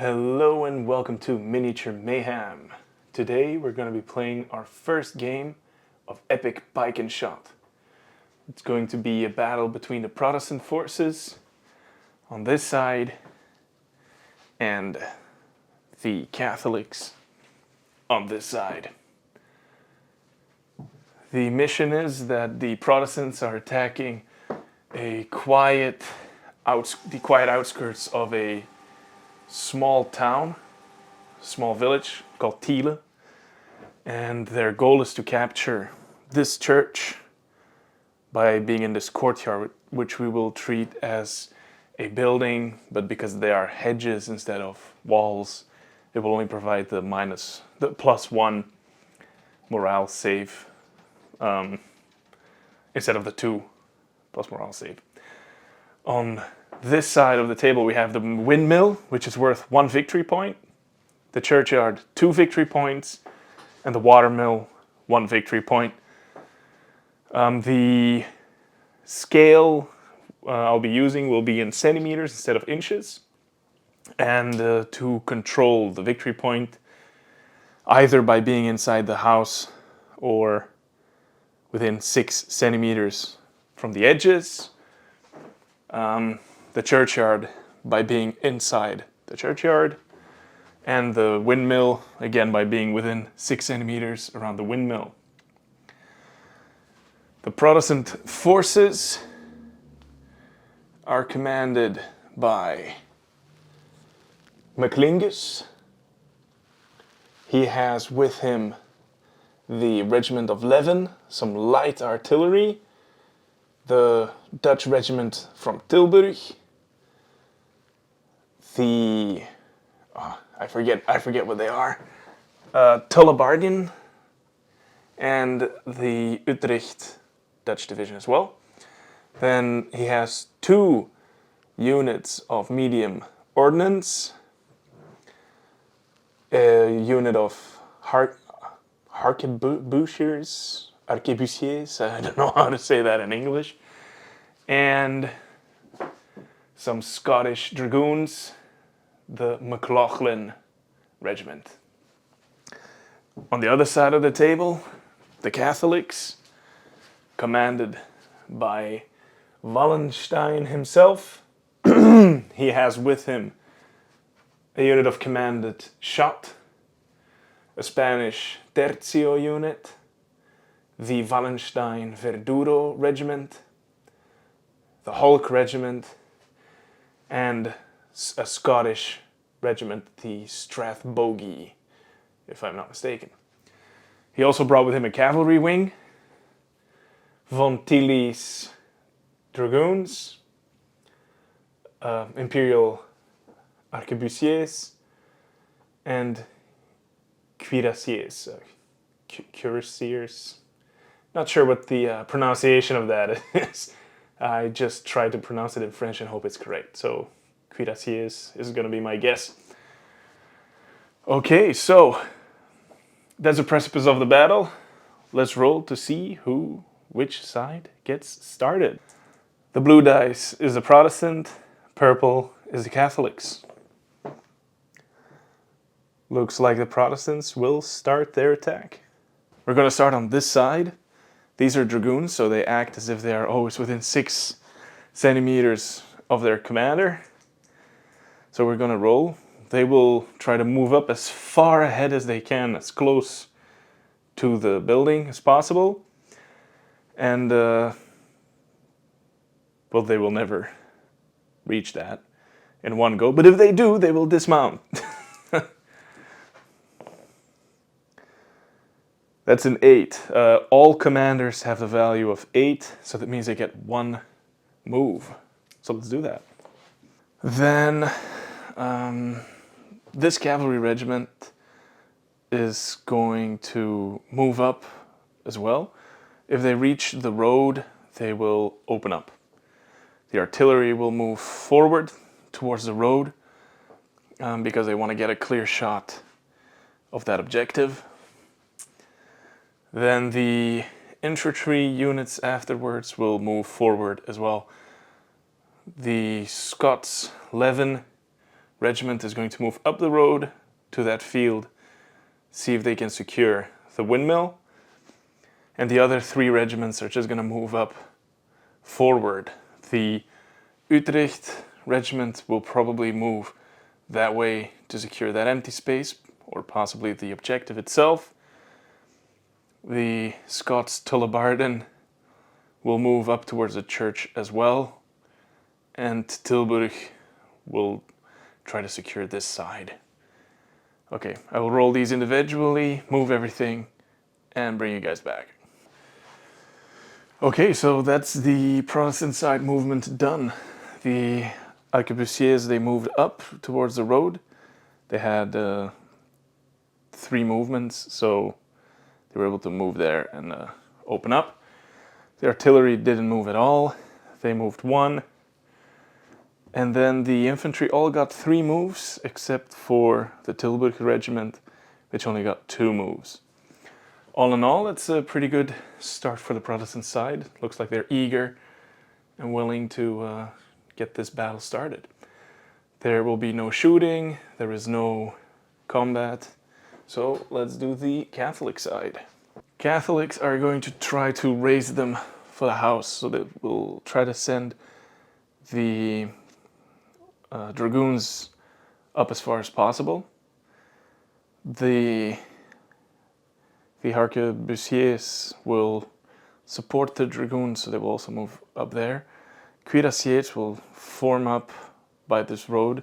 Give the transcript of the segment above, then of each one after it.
Hello and welcome to Miniature Mayhem. Today we're going to be playing our first game of Epic Pike and Shotte. It's going to be a battle between the Protestant forces on this side and the Catholics on this side. The mission is that the Protestants are attacking the quiet outskirts of a small town, small village called Tielen, and their goal is to capture this church by being in this courtyard, which we will treat as a building, but because they are hedges instead of walls, it will only provide the +1 morale save instead of the 2 plus morale save. On this side of the table we have the windmill, which is worth 1 victory point, the churchyard 2 victory points, and the watermill 1 victory point. The scale I'll be using will be in centimeters instead of inches, and to control the victory point, either by being inside the house or within 6 centimeters from the edges, the churchyard by being inside the churchyard, and the windmill again by being within 6 centimeters around the windmill. The Protestant forces are commanded by McLingus. He has with him the regiment of Leven, some light artillery, the Dutch regiment from Tilburg, the I forget what they are, Tullibardien, and the Utrecht Dutch division as well. Then he has 2 units of medium ordnance, a unit of arquebusiers, I don't know how to say that in English, and some Scottish dragoons, the McLaughlin regiment. On the other side of the table, the Catholics, commanded by Wallenstein himself. He has with him a unit of commanded shot, a Spanish tercio unit, the Wallenstein Verduro regiment, the Hulk regiment, and a Scottish regiment, the Strathbogie, if I'm not mistaken. He also brought with him a cavalry wing, Von Tilly's dragoons, Imperial arquebusiers, and cuirassiers, cuirassiers. Not sure what the pronunciation of that is. I just tried to pronounce it in French and hope it's correct. So, cuirassiers is going to be my guess. Okay, so that's the precipice of the battle. Let's roll to see which side gets started. The blue dice is the Protestant, purple is the Catholics. Looks like the Protestants will start their attack. We're going to start on this side. These are dragoons, so they act as if they are always within 6 centimeters of their commander. So we're going to roll. They will try to move up as far ahead as they can, as close to the building as possible. And, well, they will never reach that in one go. But if they do, they will dismount. That's an 8. All commanders have the value of 8, so that means they get 1 move. So let's do that. Then this cavalry regiment is going to move up as well. If they reach the road, they will open up. The artillery will move forward towards the road because they want to get a clear shot of that objective. Then the infantry units afterwards will move forward as well. The Scots Leven regiment is going to move up the road to that field, see if they can secure the windmill. And the other 3 regiments are just going to move up forward. The Utrecht regiment will probably move that way to secure that empty space, or possibly the objective itself. The Scots Tullibardine will move up towards the church as well, and Tilburg will try to secure this side. Okay, I will roll these individually, move everything, and bring you guys back. Okay, so that's the Protestant side movement done. The arquebusiers, they moved up towards the road. They had 3 movements, so they were able to move there and open up. The artillery didn't move at all. They moved 1. And then the infantry all got 3 moves, except for the Tilburg regiment, which only got 2 moves. All in all, it's a pretty good start for the Protestant side. Looks like they're eager and willing to get this battle started. There will be no shooting, there is no combat, so let's do the Catholic side. Catholics are going to try to raise them for the house, so they will try to send the dragoons up as far as possible. The arquebusiers will support the dragoons, so they will also move up there. Cuirassiers will form up by this road,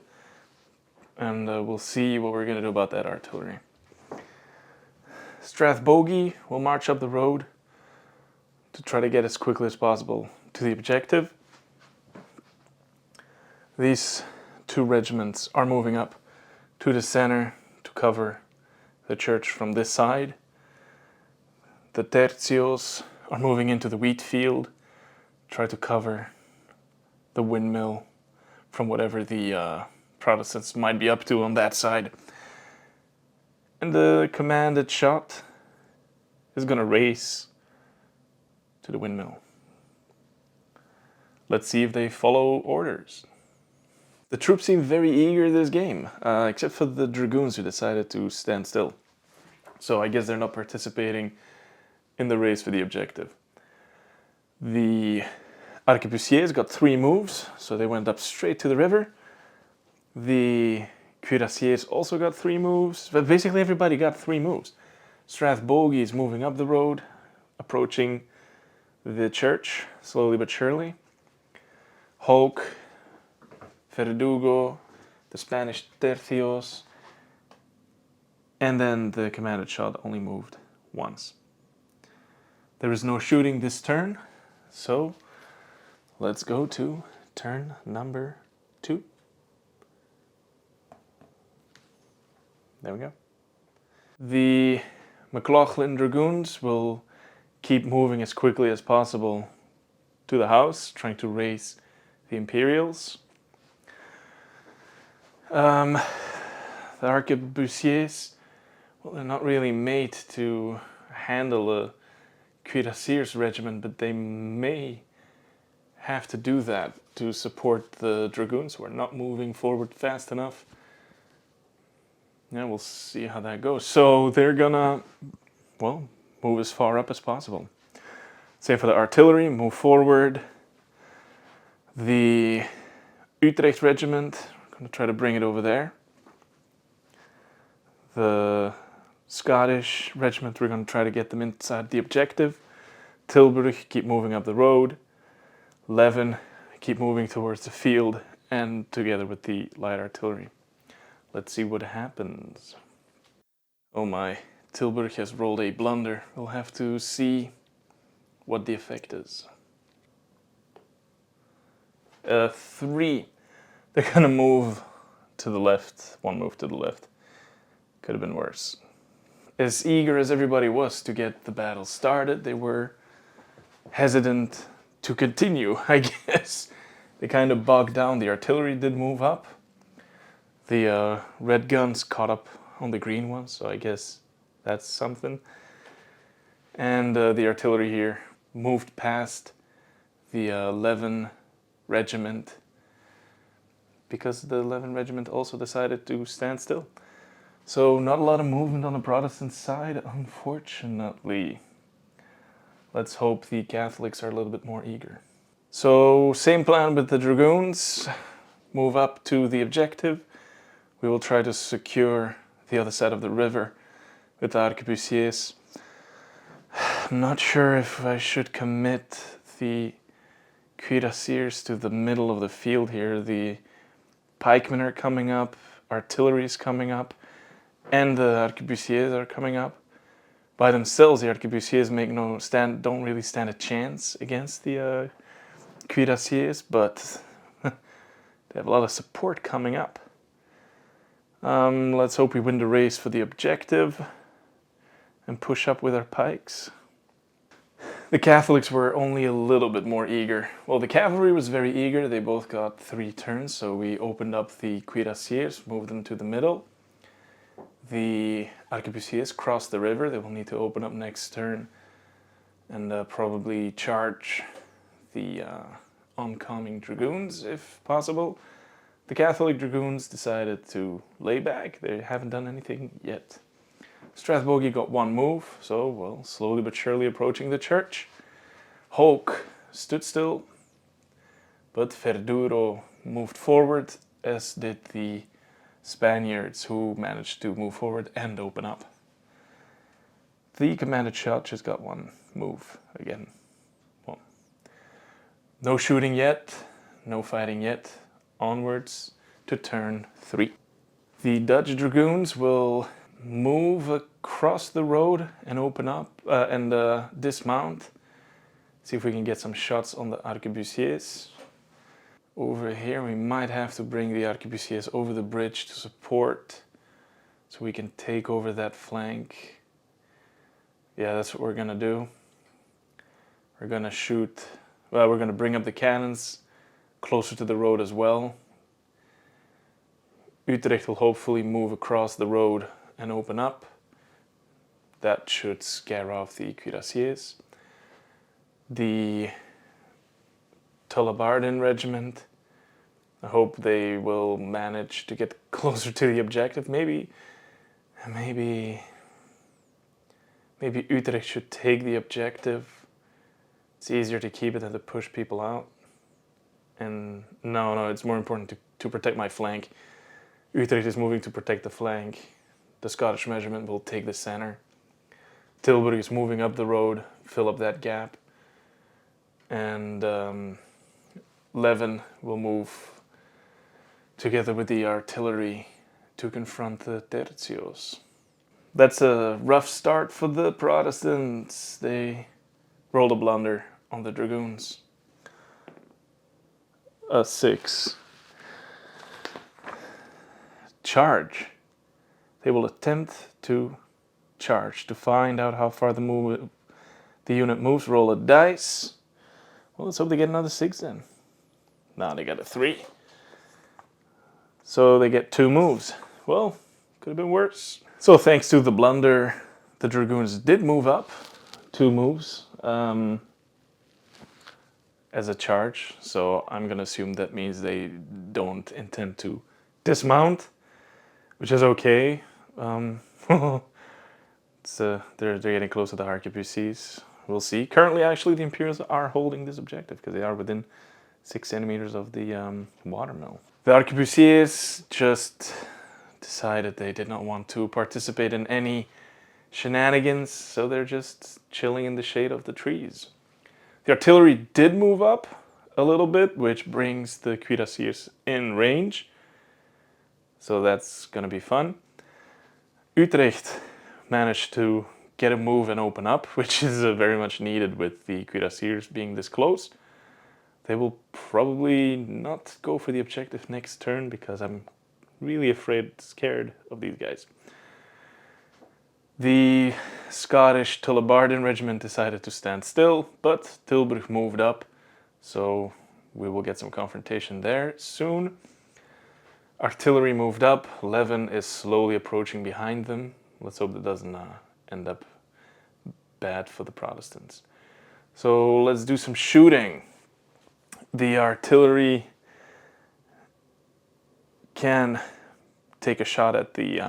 and we'll see what we're going to do about that artillery. Strathbogie will march up the road to try to get as quickly as possible to the objective. These 2 regiments are moving up to the center to cover the church from this side. The tercios are moving into the wheat field, try to cover the windmill from whatever the Protestants might be up to on that side. And the commanded shot is going to race to the windmill. Let's see if they follow orders. The troops seem very eager this game, except for the dragoons who decided to stand still. So I guess they're not participating in the race for the objective. The arquebusiers got 3 moves, so they went up straight to the river. The cuirassiers also got 3 moves, but basically everybody got 3 moves. Strathbogie is moving up the road, approaching the church, slowly but surely. Hoke, Verdugo, the Spanish tercios, and then the commanded shot only moved once. There is no shooting this turn, so let's go to turn number 2. There we go. The McLaughlin Dragoons will keep moving as quickly as possible to the house, trying to raise the Imperials. The arquebusiers, well, they're not really made to handle a cuirassiers regiment, but they may have to do that to support the dragoons who are not moving forward fast enough. Yeah, we'll see how that goes. So they're gonna, well, move as far up as possible. Same for the artillery, move forward. The Utrecht regiment, I'm gonna try to bring it over there. The Scottish regiment, we're gonna try to get them inside the objective. Tilburg, keep moving up the road. Leven, keep moving towards the field and together with the light artillery. Let's see what happens. Oh my, Tilburg has rolled a blunder. We'll have to see what the effect is. 3. They're gonna move to the left. 1 move to the left. Could have been worse. As eager as everybody was to get the battle started, they were hesitant to continue, I guess. They kind of bogged down. The artillery did move up. The red guns caught up on the green ones, so I guess that's something. And the artillery here moved past the Leven regiment because the 11th Regiment also decided to stand still. So not a lot of movement on the Protestant side, unfortunately. Let's hope the Catholics are a little bit more eager. So same plan with the Dragoons. Move up to the objective. We will try to secure the other side of the river with the arquebusiers. I'm not sure if I should commit the cuirassiers to the middle of the field here. The pikemen are coming up, artillery is coming up, and the arquebusiers are coming up. By themselves, the arquebusiers don't really stand a chance against the cuirassiers, but they have a lot of support coming up. Let's hope we win the race for the objective and push up with our pikes. The Catholics were only a little bit more eager. Well, the cavalry was very eager. They both got 3 turns, so we opened up the cuirassiers, moved them to the middle. The arquebusiers crossed the river. They will need to open up next turn and probably charge the oncoming dragoons if possible. The Catholic dragoons decided to lay back. They haven't done anything yet. Strathbogie got 1 move, so, well, slowly but surely approaching the church. Hoke stood still, but Verduro moved forward, as did the Spaniards, who managed to move forward and open up. The commanded shot just got 1 move again. Well, no shooting yet, no fighting yet. Onwards to turn 3. The Dutch dragoons will move across the road and open up and dismount. See if we can get some shots on the arquebusiers. Over here we might have to bring the arquebusiers over the bridge to support, so we can take over that flank. Yeah, that's what we're gonna do. We're gonna shoot, well, we're gonna bring up the cannons closer to the road as well. Utrecht will hopefully move across the road and open up. That should scare off the cuirassiers. The Tullibardine Regiment, I hope they will manage to get closer to the objective. Maybe Utrecht should take the objective. It's easier to keep it than to push people out. And no, it's more important to protect my flank. Utrecht is moving to protect the flank. The Scottish regiment will take the center. Tilburg is moving up the road, fill up that gap. And Leven will move together with the artillery to confront the tercios. That's a rough start for the Protestants. They rolled a blunder on the dragoons. A 6. Charge. They will attempt to charge to find out how far the unit moves. Roll a dice. Well, let's hope they get another 6 then. No, they got a 3. So they get 2 moves. Well, could have been worse. So thanks to the blunder, the dragoons did move up 2 moves as a charge. So I'm going to assume that means they don't intend to dismount, which is okay. They're getting close to the arquebusiers. We'll see. Currently, actually, the Imperials are holding this objective because they are within 6 centimeters of the watermill. The arquebusiers just decided they did not want to participate in any shenanigans, so they're just chilling in the shade of the trees. The artillery did move up a little bit, which brings the cuirassiers in range. So that's going to be fun. Utrecht managed to get a move and open up, which is very much needed with the cuirassiers being this close. They will probably not go for the objective next turn because I'm really scared of these guys. The Scottish Tullibardine Regiment decided to stand still, but Tilburg moved up, so we will get some confrontation there soon. Artillery moved up. Leven is slowly approaching behind them. Let's hope that doesn't end up bad for the Protestants. So let's do some shooting. The artillery can take a shot at the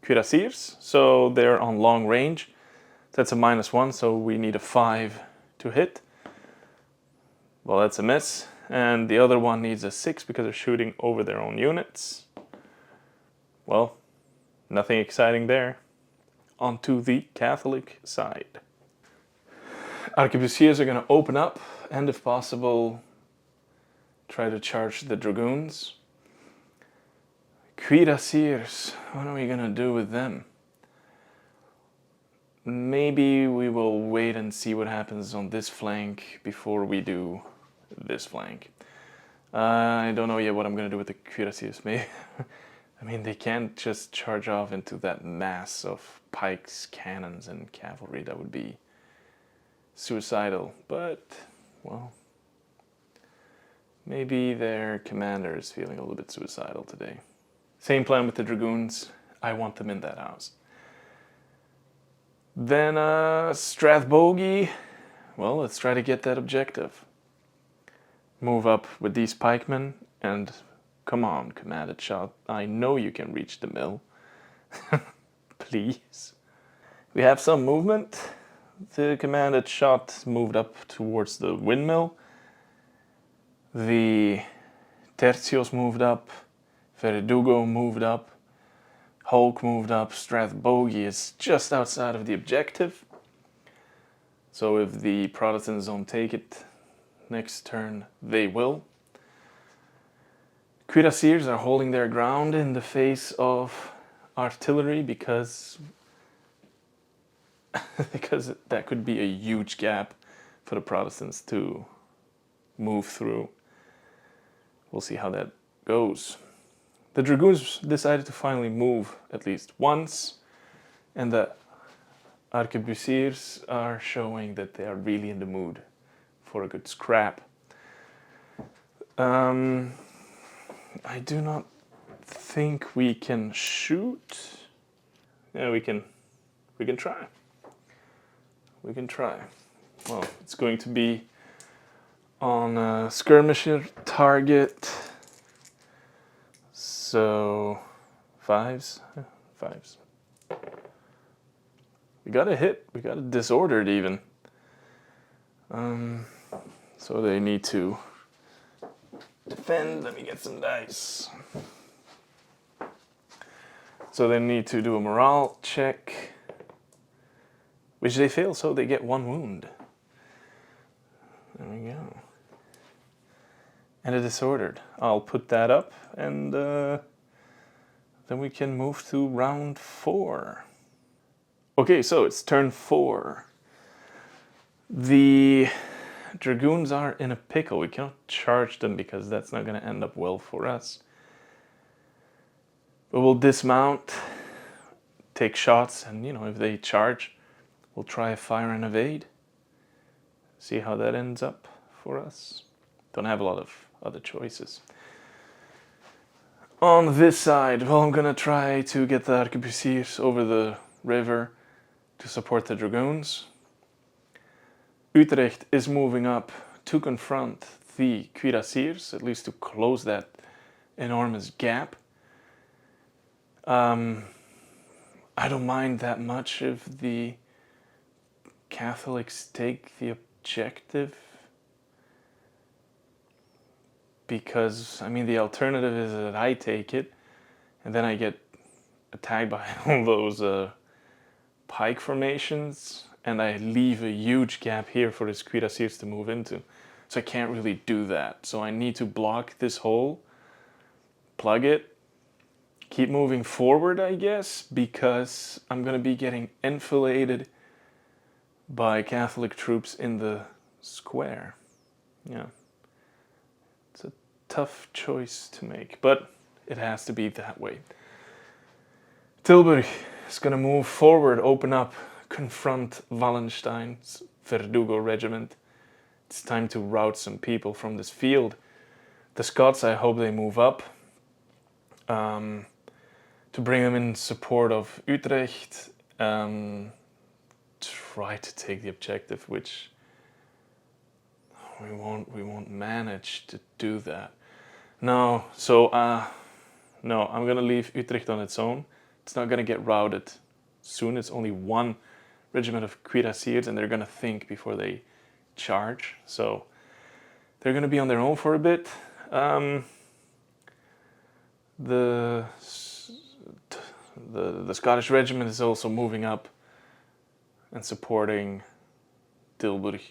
cuirassiers, so they're on long range. That's a -1, so we need a 5 to hit. Well, that's a miss. And the other one needs a 6 because they're shooting over their own units. Well, nothing exciting there. On to the Catholic side. Arquebusiers are going to open up and, if possible, try to charge the dragoons. Cuirassiers, what are we going to do with them? Maybe we will wait and see what happens on this flank before we do this flank. I don't know yet what I'm going to do with the cuirassiers. Maybe, I mean, they can't just charge off into that mass of pikes, cannons, and cavalry. That would be suicidal. But, well, maybe their commander is feeling a little bit suicidal today. Same plan with the dragoons. I want them in that house. Then Strathbogie. Well, let's try to get that objective. Move up with these pikemen and come on, commanded shot. I know you can reach the mill. Please. We have some movement. The commanded shot moved up towards the windmill. The Tercios moved up. Verdugo moved up. Hulk moved up. Strathbogie is just outside of the objective. So if the Protestants don't take it next turn, they will. Cuirassiers are holding their ground in the face of artillery because that could be a huge gap for the Protestants to move through. We'll see how that goes. The dragoons decided to finally move at least once, and the arquebusiers are showing that they are really in the mood for a good scrap. I do not think we can shoot. Yeah, we can try. We can try. Well, it's going to be on a skirmisher target. So, 5s. We got a hit. We got it disordered even. So they need to defend. Let me get some dice. So they need to do a morale check, which they fail, so they get 1 wound. There we go. And a disordered. I'll put that up, and then we can move to round 4. Okay, so it's turn 4. The dragoons are in a pickle. We cannot charge them because that's not going to end up well for us. But we'll dismount, take shots, and if they charge, we'll try a fire and evade. See how that ends up for us. Don't have a lot of other choices. On this side, well, I'm gonna try to get the arquebusiers over the river to support the dragoons. Utrecht is moving up to confront the cuirassiers, at least to close that enormous gap. I don't mind that much if the Catholics take the objective, because the alternative is that I take it and then I get attacked by all those pike formations, and I leave a huge gap here for his cuirassiers to move into. So I can't really do that. So I need to block this hole, plug it, keep moving forward, I guess, because I'm going to be getting enfiladed by Catholic troops in the square. Yeah. It's a tough choice to make, but it has to be that way. Tilburg is going to move forward, open up, confront Wallenstein's Verdugo regiment. It's time to rout some people from this field. The Scots, I hope they move up to bring them in support of Utrecht. Try to take the objective, which we won't manage to do that. No, so No, I'm gonna leave Utrecht on its own. It's not gonna get routed soon. It's only one regiment of cuirassiers, and they're gonna think before they charge. So they're gonna be on their own for a bit. The Scottish regiment is also moving up and supporting Tilburg.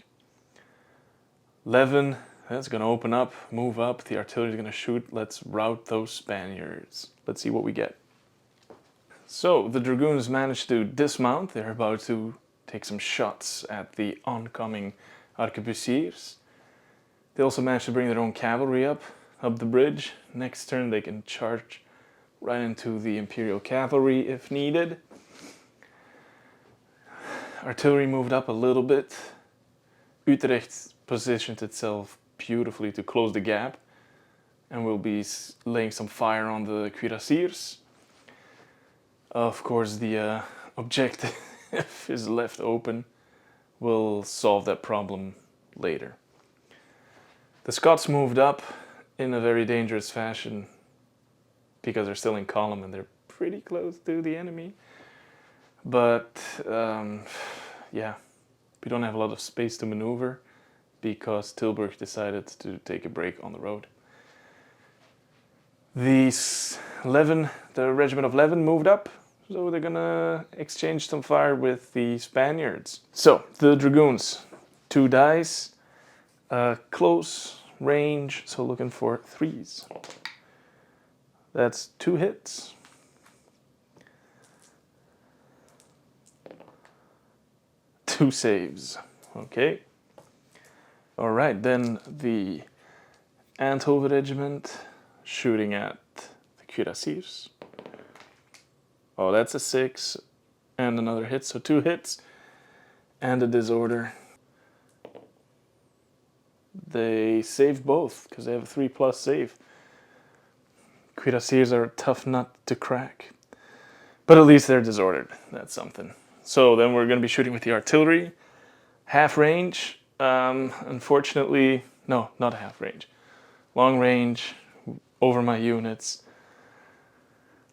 Leven, that's going to open up, move up. The artillery is going to shoot. Let's rout those Spaniards. Let's see what we get. So the dragoons managed to dismount. They're about to take some shots at the oncoming arquebusiers. They also managed to bring their own cavalry up the bridge. Next turn they can charge right into the Imperial cavalry if needed. Artillery moved up a little bit. Utrecht positioned itself beautifully to close the gap, and will be laying some fire on the cuirassiers. Of course, the objective is left open. We'll solve that problem later. The Scots moved up in a very dangerous fashion because they're still in column and they're pretty close to the enemy. But yeah, we don't have a lot of space to maneuver because Tilburg decided to take a break on the road. The regiment of Leven moved up, so they're gonna exchange some fire with the Spaniards. So the dragoons, 2 dice, close range, so looking for 3s. That's 2 hits. Two saves. Okay. All right, then the Eindhoven regiment shooting at the cuirassiers. Oh, that's a 6 and another hit, so 2 hits and a disorder. They save both because they have a 3+ save. Cuirassiers are a tough nut to crack, but at least they're disordered. That's something. So then we're going to be shooting with the artillery. Half range. Unfortunately, no, not half range. Long range, over my units.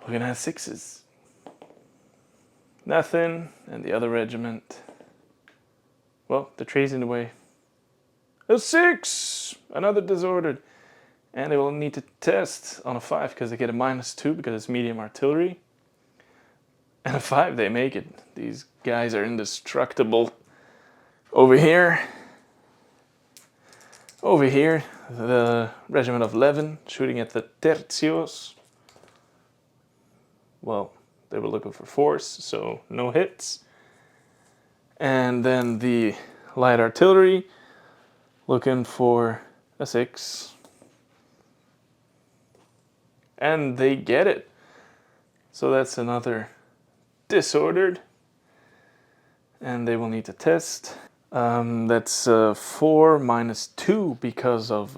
We're going to have 6s. Nothing. And the other regiment, well, the tree's in the way. A 6! Another disordered. And they will need to test on a 5 because they get a -2 because it's medium artillery. And a 5, they make it. These guys are indestructible. Over here, the regiment of Leven shooting at the tercios. Well, they were looking for force, so no hits. And then the light artillery looking for a 6. And they get it. So that's another disordered, and they will need to test. That's 4 -2 because of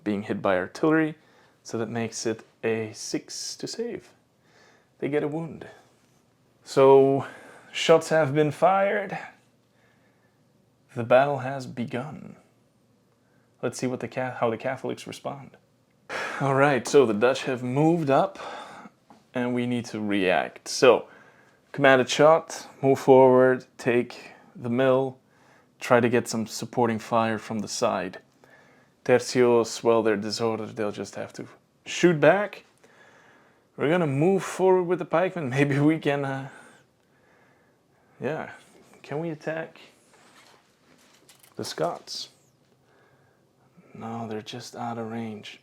being hit by artillery, so that makes it a 6 to save. They get a wound. So shots have been fired. The battle has begun. Let's see what how the Catholics respond. All right, so the Dutch have moved up, and we need to react. So commanded shot, move forward, take the mill, try to get some supporting fire from the side. Tercios, well, they're disordered, they'll just have to shoot back. We're gonna move forward with the pikemen. Maybe we can, yeah, can we attack the Scots? No, they're just out of range.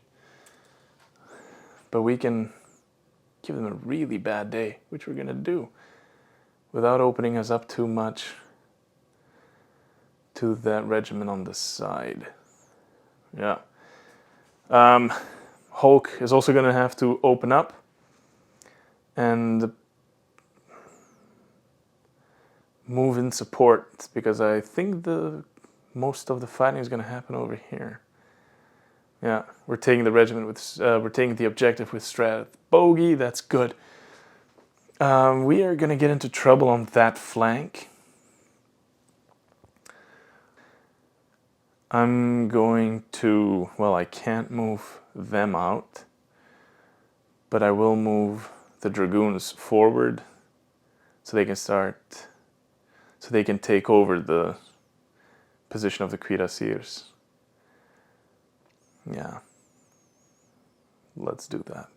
But we can give them a really bad day, which we're gonna do, without opening us up too much to that regiment on the side. Yeah. Hulk is also going to have to open up and move in support, because I think most of the fighting is going to happen over here. Yeah, we're taking the regiment with, we're taking the objective with Strat Bogey. That's good. We are going to get into trouble on that flank. I'm going to, well, I can't move them out, But I will move the dragoons forward so they can take over the position of the cuirassiers. Yeah, let's do that.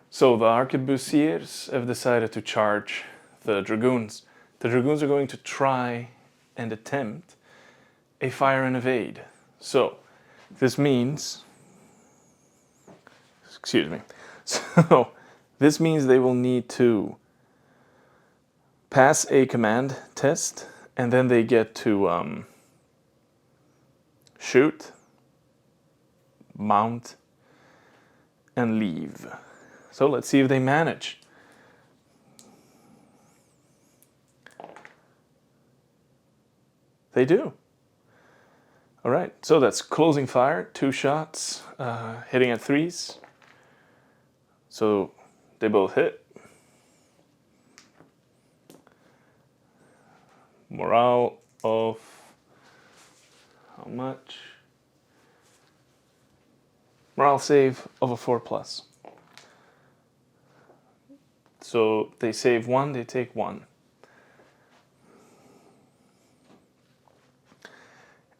So the arquebusiers have decided to charge the dragoons. The dragoons are going to try and attempt a fire and evade. So this means, excuse me, so this means they will need to pass a command test, and then they get to shoot, mount, and leave. So let's see if they manage. They do. All right, so that's closing fire, 2 shots, hitting at 3s. So they both hit. Morale of how much? Morale save of a 4+. So they save 1, they take 1.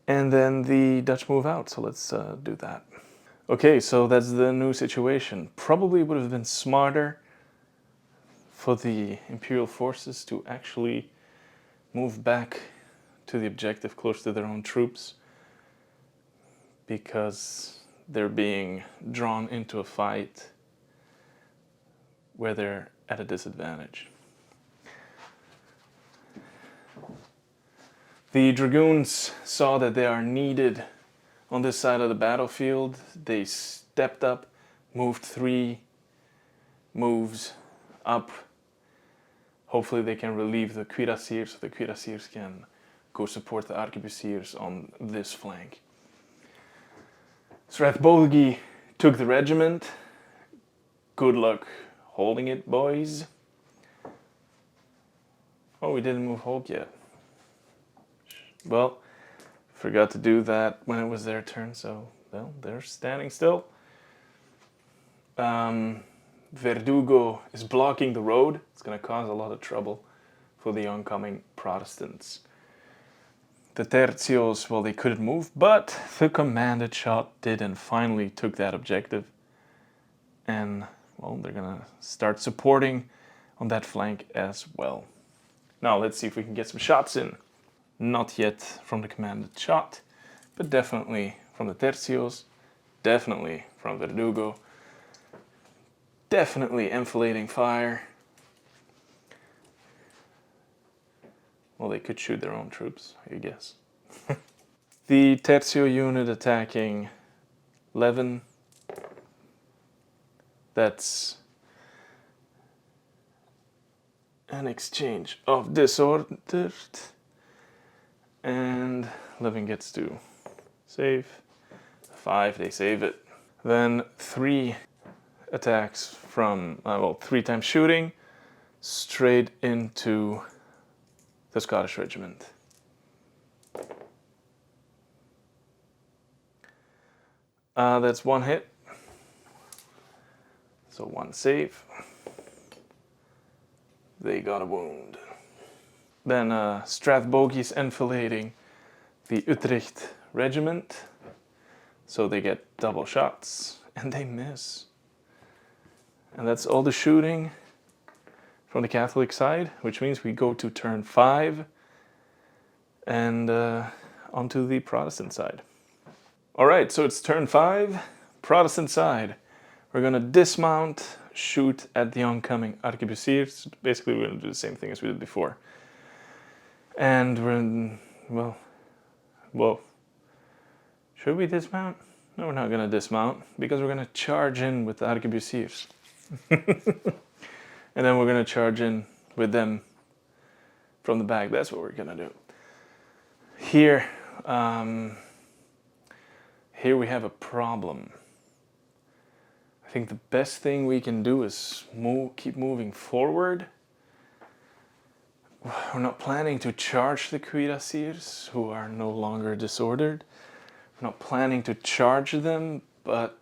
And then the Dutch move out, so let's do that. Okay, so that's the new situation. Probably would have been smarter for the Imperial forces to actually move back to the objective close to their own troops, because they're being drawn into a fight where they're at a disadvantage. The dragoons saw that they are needed on this side of the battlefield. They stepped up, moved 3 moves up. Hopefully they can relieve the cuirassiers, so the cuirassiers can go support the arquebusiers on this flank. Strathbogie took the regiment. Good luck holding it, boys. Oh, we didn't move Hope yet. Well, forgot to do that when it was their turn, so well, they're standing still. Verdugo is blocking the road. It's going to cause a lot of trouble for the oncoming Protestants. The tercios, well, they couldn't move, but the commanded shot did and finally took that objective. And, well, they're going to start supporting on that flank as well. Now, let's see if we can get some shots in. Not yet from the commanded shot, but definitely from the tercios, definitely from Verdugo, definitely enfilading fire. Well, they could shoot their own troops, I guess. The tercio unit attacking Levin. That's an exchange of disordered. And Levin gets to save. 5, they save it. Then 3 attacks from, 3 times shooting, straight into the Scottish regiment. That's 1 hit. So 1 save. They got a wound. Then Strathbogie's enfilading the Utrecht regiment. So they get double shots and they miss. And that's all the shooting from the Catholic side, which means we go to turn 5 and onto the Protestant side. All right, so it's turn 5, Protestant side. We're gonna dismount, shoot at the oncoming arquebusiers. Basically, we're gonna do the same thing as we did before. And we're in, well, should we dismount? No, we're not gonna dismount because we're gonna charge in with the arquebusiers. And then we're gonna charge in with them from the back. That's what we're gonna do. Here we have a problem. I think the best thing we can do is keep moving forward. We're not planning to charge the cuirassiers, who are no longer disordered. We're not planning to charge them, but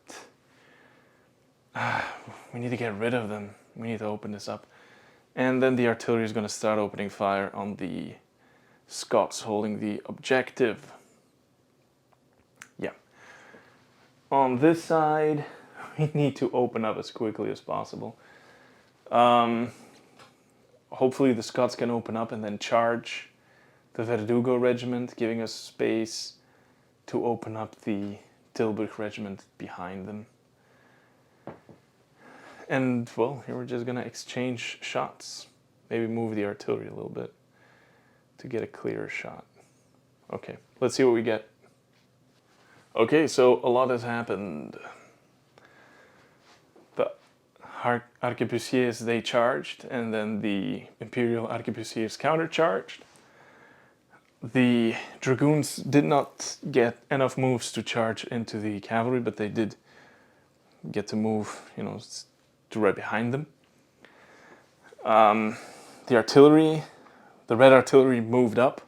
We need to get rid of them. We need to open this up. And then the artillery is going to start opening fire on the Scots holding the objective. Yeah. On this side, we need to open up as quickly as possible. Hopefully the Scots can open up and then charge the Verdugo regiment, giving us space to open up the Tilburg regiment behind them. And, well, here we're just going to exchange shots. Maybe move the artillery a little bit to get a clearer shot. Okay, let's see what we get. Okay, so a lot has happened. The arquebusiers, they charged, and then the Imperial arquebusiers countercharged. The dragoons did not get enough moves to charge into the cavalry, but they did get to move, to right behind them. The artillery, the red artillery moved up.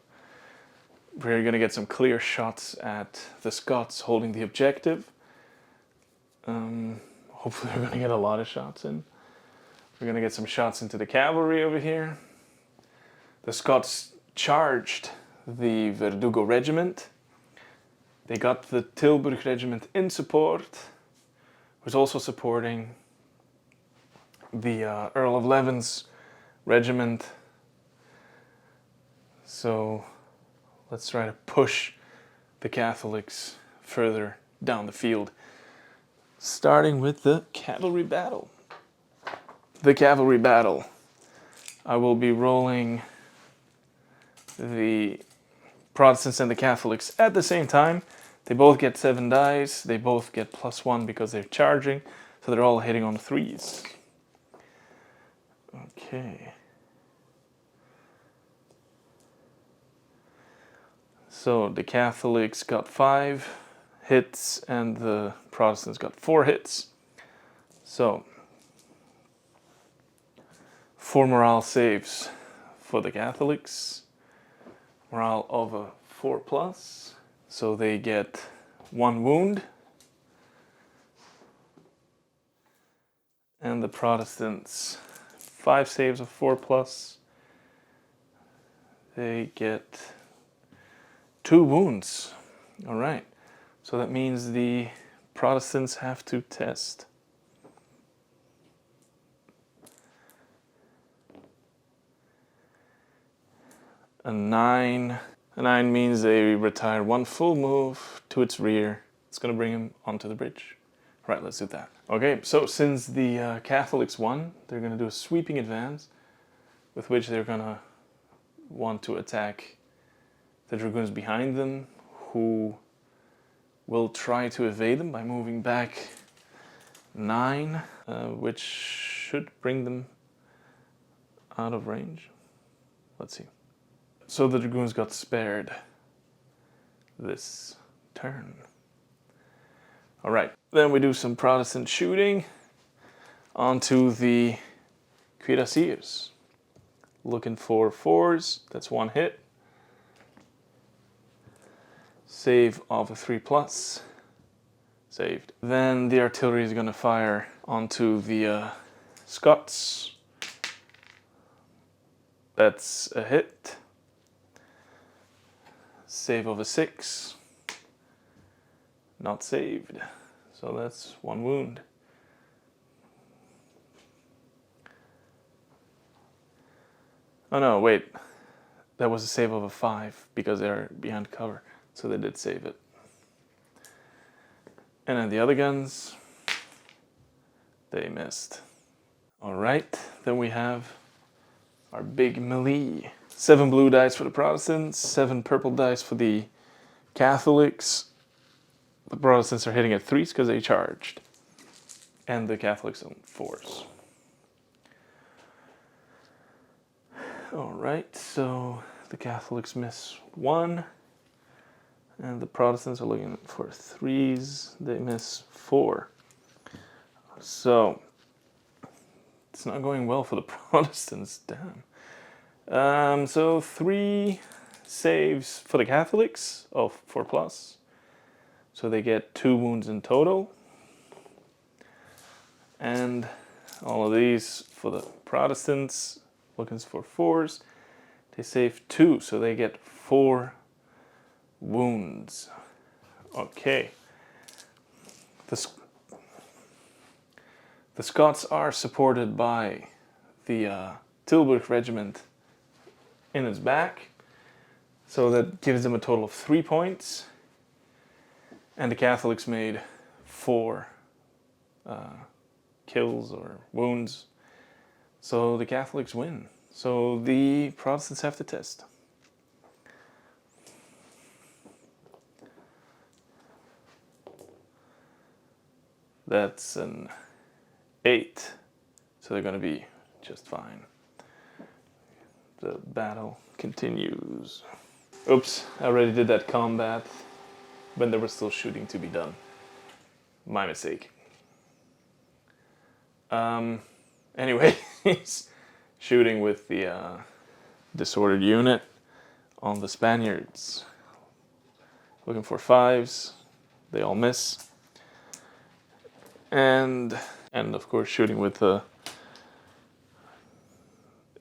We're going to get some clear shots at the Scots holding the objective. Hopefully we're going to get a lot of shots in. We're going to get some shots into the cavalry over here. The Scots charged the Verdugo regiment. They got the Tilburg regiment in support, who's also supporting the Earl of Leven's regiment. So let's try to push the Catholics further down the field. Starting with the cavalry battle. The cavalry battle. I will be rolling the Protestants and the Catholics at the same time. They both get 7 dice. They both get +1 because they're charging. So they're all hitting on 3s. Okay. So the Catholics got 5 hits and the Protestants got 4 hits. So 4 morale saves for the Catholics. Morale of a 4+. So they get 1 wound. And the Protestants, 5 saves of 4+. They get 2 wounds. All right. So that means the Protestants have to test. A 9. A 9 means they retire 1 full move to its rear. It's going to bring him onto the bridge. Right, let's do that. Okay, so since the Catholics won, they're going to do a sweeping advance with which they're going to want to attack the dragoons behind them, who will try to evade them by moving back 9, which should bring them out of range. Let's see. So the dragoons got spared this turn. All right, then we do some Protestant shooting onto the cuirassiers. Looking for 4s, that's 1 hit. Save of a 3+. Saved. Then the artillery is going to fire onto the Scots. That's a hit. Save of a 6. Not saved. So that's 1 wound. Oh no, wait. That was a save of a 5 because they're behind cover. So they did save it. And then the other guns, they missed. All right, then we have our big melee. 7 blue dice for the Protestants, 7 purple dice for the Catholics. The Protestants are hitting at 3s because they charged. And the Catholics on 4s. All right, so the Catholics miss 1. And the Protestants are looking for 3s. They miss 4. So it's not going well for the Protestants. Damn. So 3 saves for the Catholics of 4+. So they get 2 wounds in total. And all of these for the Protestants, looking for 4s. They save 2, so they get 4 wounds. Okay. The Scots are supported by the Tilburg regiment in its back, so that gives them a total of 3 points. And the Catholics made 4 kills or wounds, so the Catholics win. So the Protestants have to test. That's an 8, so they're going to be just fine. The battle continues. Oops, I already did that combat when there was still shooting to be done. My mistake. Anyway, he's shooting with the disordered unit on the Spaniards. Looking for 5s. They all miss. And of course shooting with the...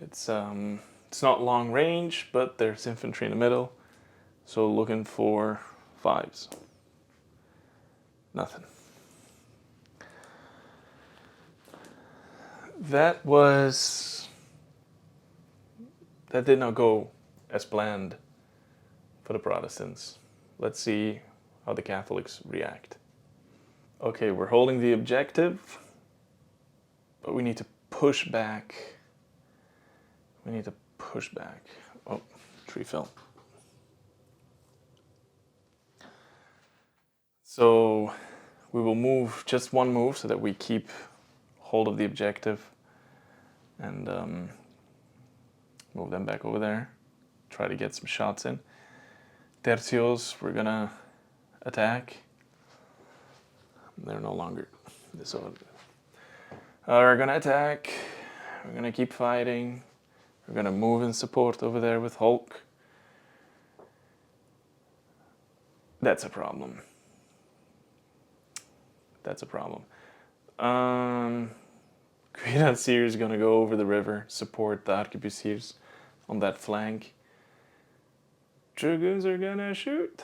It's not long range, but there's infantry in the middle. So looking for 5s. Nothing. That did not go as planned for the Protestants. Let's see how the Catholics react. Okay, we're holding the objective, but we need to push back. Oh, tree fell. So we will move just one move so that we keep hold of the objective and move them back over there. Try to get some shots in. Tercios, we're gonna attack. They're no longer disordered. We're gonna attack. We're gonna keep fighting. We're gonna move in support over there with Hulk. That's a problem. Cuirassiers is gonna go over the river, support the arquebusiers on that flank. Dragoons are gonna shoot.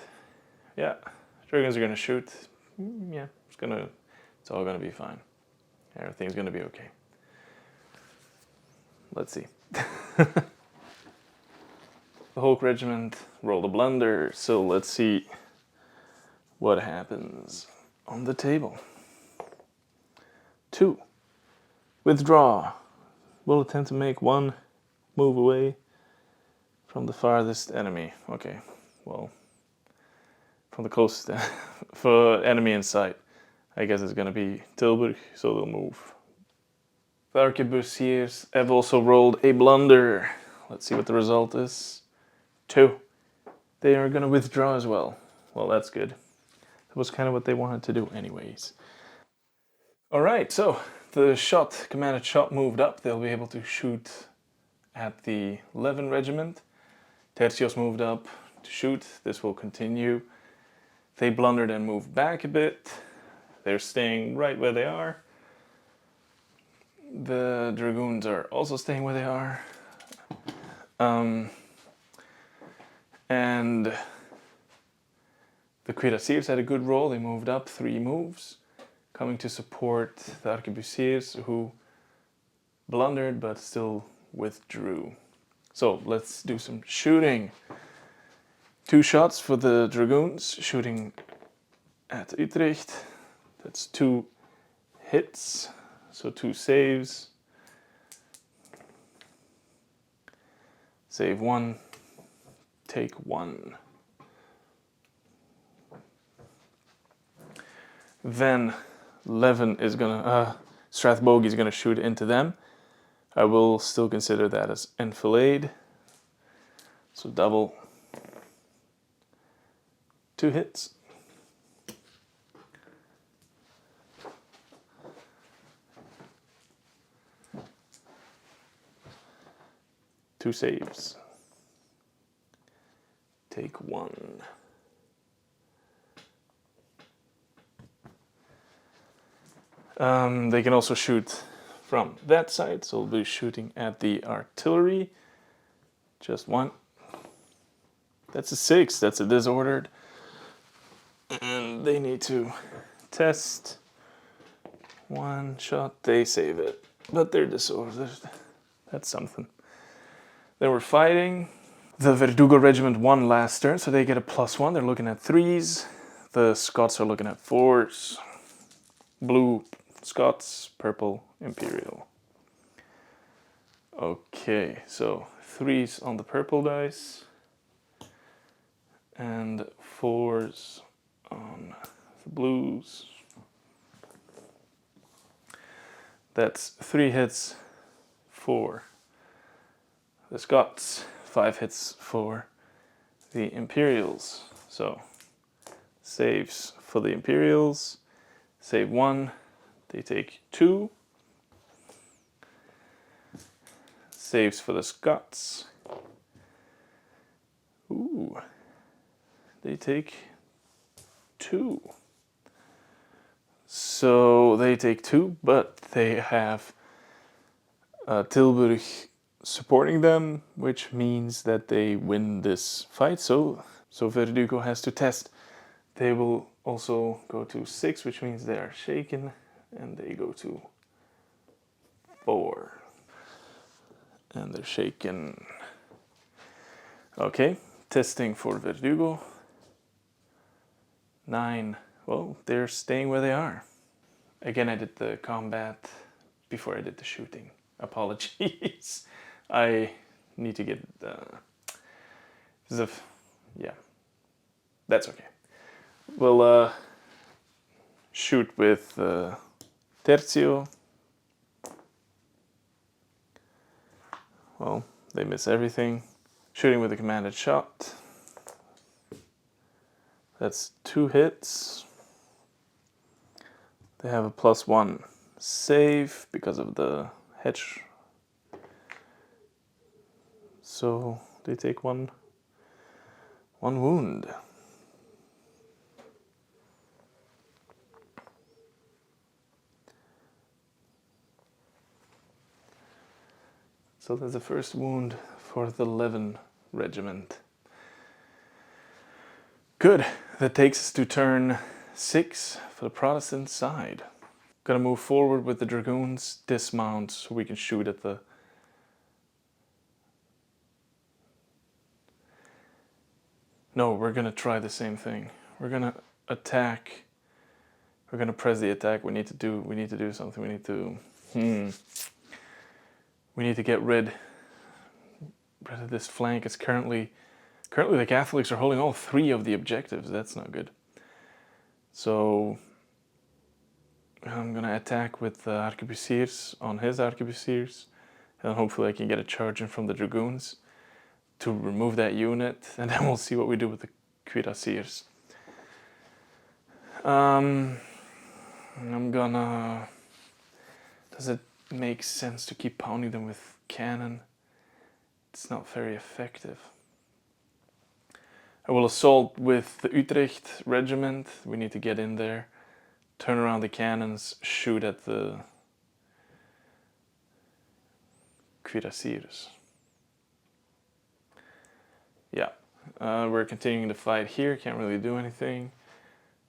Yeah, Dragoons are gonna shoot. Yeah, it's all gonna be fine. Everything's gonna be okay. Let's see. The Hulk regiment rolled a blunder, so let's see what happens on the table. 2. Withdraw. Will attempt to make 1 move away from the farthest enemy. Okay, well, from the closest for enemy in sight. I guess it's gonna be Tilburg, so they'll move. The arquebusiers have also rolled a blunder. Let's see what the result is. 2. They are gonna withdraw as well. Well, that's good. That was kind of what they wanted to do anyways. Alright, so the commanded shot moved up. They'll be able to shoot at the Levin regiment. Tercios moved up to shoot. This will continue. They blundered and moved back a bit. They're staying right where they are. The Dragoons are also staying where they are. And the Cuirassiers had a good roll. They moved up 3 moves, coming to support the Arquebusiers, who blundered but still withdrew. So let's do some shooting. 2 shots for the Dragoons, shooting at Utrecht. That's 2 hits, so 2 saves. Save 1, take 1. Then Levin is gonna, Strathbogie is gonna shoot into them. I will still consider that as enfilade. So double. 2 hits. Two saves. Take 1. They can also shoot from that side, so we'll be shooting at the artillery. Just one. That's a 6, that's a disordered. And they need to test. One shot, they save it. But they're disordered. That's something. Then we're fighting. The Verdugo regiment won last turn, so they get a +1. They're looking at 3s. The Scots are looking at 4s. Blue Scots, purple Imperial. Okay, so 3s on the purple dice and 4s on the blues. That's 3 hits for the Scots, 5 hits for the Imperials. So saves for the Imperials, save 1, they take 2. Saves for the Scots. Ooh, they take 2. So they take 2, but they have Tilburg supporting them, which means that they win this fight. So Verdugo has to test. They will also go to 6, which means they are shaken, and they go to 4. And they're shaken. Okay, testing for Verdugo. 9. Well, they're staying where they are. Again, I did the combat before I did the shooting. Apologies. I need to get yeah, that's okay. We'll shoot with Tercio. Well, they miss everything. Shooting with a commanded shot. That's 2 hits. They have a +1 save because of the hedge. So they take one wound. So that's the first wound for the Leven regiment. Good. That takes us to turn 6 for the Protestant side. Gonna move forward with the Dragoons, dismount so we can shoot at the... No, we're gonna try the same thing. We're gonna attack. We're gonna press the attack. We need to do something. We need to get rid of this flank. It's currently the Catholics are holding all 3 of the objectives. That's not good. So I'm gonna attack with the arquebusiers on his arquebusiers, and hopefully I can get a charge in from the Dragoons to remove that unit, and then we'll see what we do with the cuirassiers. I'm gonna... Does it make sense to keep pounding them with cannon? It's not very effective. I will assault with the Utrecht regiment. We need to get in there, turn around the cannons, shoot at the cuirassiers. Yeah, we're continuing the fight here, can't really do anything.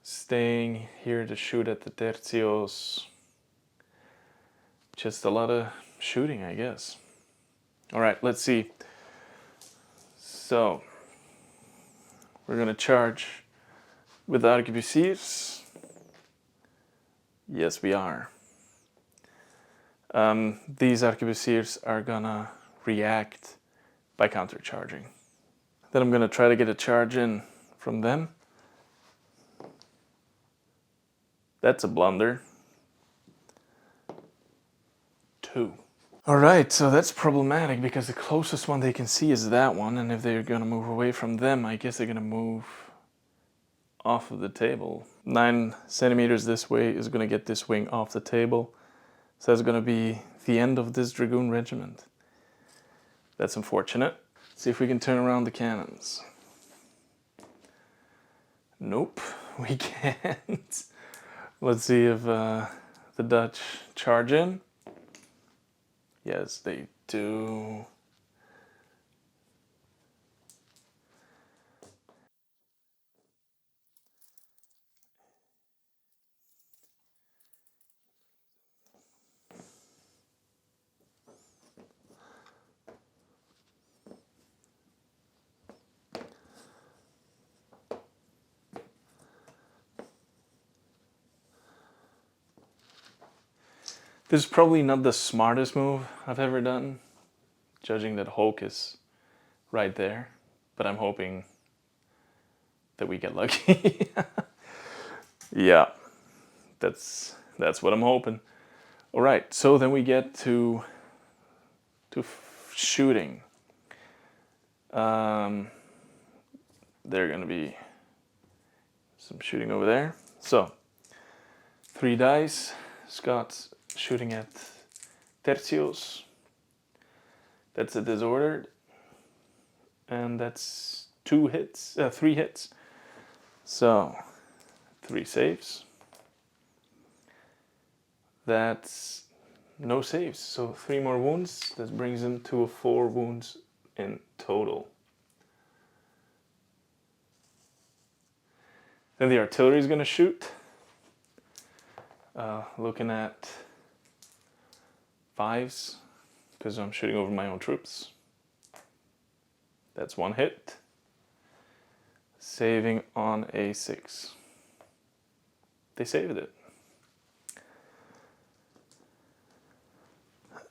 Staying here to shoot at the tercios. Just a lot of shooting, I guess. Alright, let's see. So, we're gonna charge with the arquebusiers. Yes, we are. These arquebusiers are gonna react by countercharging. Then I'm gonna try to get a charge in from them. That's a blunder. 2. Alright, so that's problematic because the closest one they can see is that one, and if they're gonna move away from them, I guess they're gonna move off of the table. 9 centimeters this way is gonna get this wing off the table. So that's gonna be the end of this Dragoon regiment. That's unfortunate. See if we can turn around the cannons. Nope, we can't. Let's see if the Dutch charge in? Yes, they do. This is probably not the smartest move I've ever done, judging that Hulk is right there, but I'm hoping that we get lucky. Yeah, that's what I'm hoping. All right, so then we get to shooting. There are gonna be some shooting over there. So 3 dice. Scott's shooting at tercios. That's a disordered, and that's 3 hits. So 3 saves. That's no saves, so 3 more wounds. That brings him to 4 wounds in total. Then the artillery is going to shoot. Looking at 5s, because I'm shooting over my own troops. That's 1 hit. Saving on a 6. They saved it.